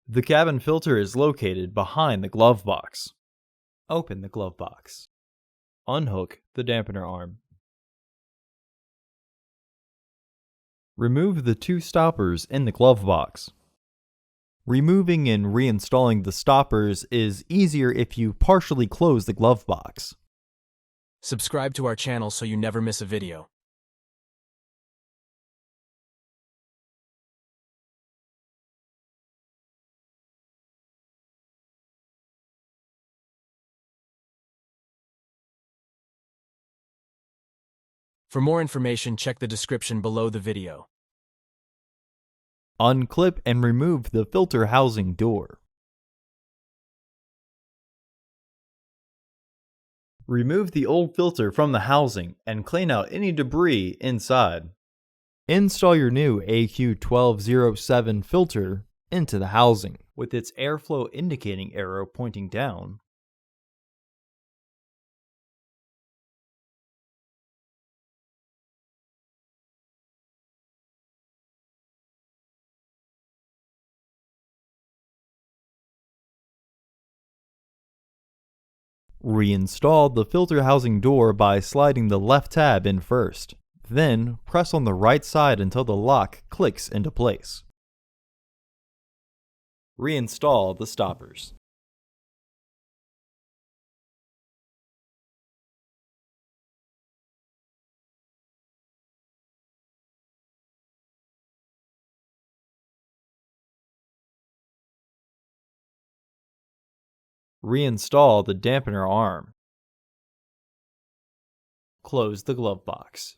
The cabin filter is located behind the glove box. Open the glove box. Unhook the dampener arm. Remove the two stoppers in the glove box. Removing and reinstalling the stoppers is easier if you partially close the glove box. Subscribe to our channel so you never miss a video. For more information, check the description below the video. Unclip and remove the filter housing door. Remove the old filter from the housing and clean out any debris inside. Install your new AQ1207 filter into the housing with its airflow indicating arrow pointing down. Reinstall the filter housing door by sliding the left tab in first. Then press on the right side until the lock clicks into place. Reinstall the stoppers. Reinstall the dampener arm. Close the glove box.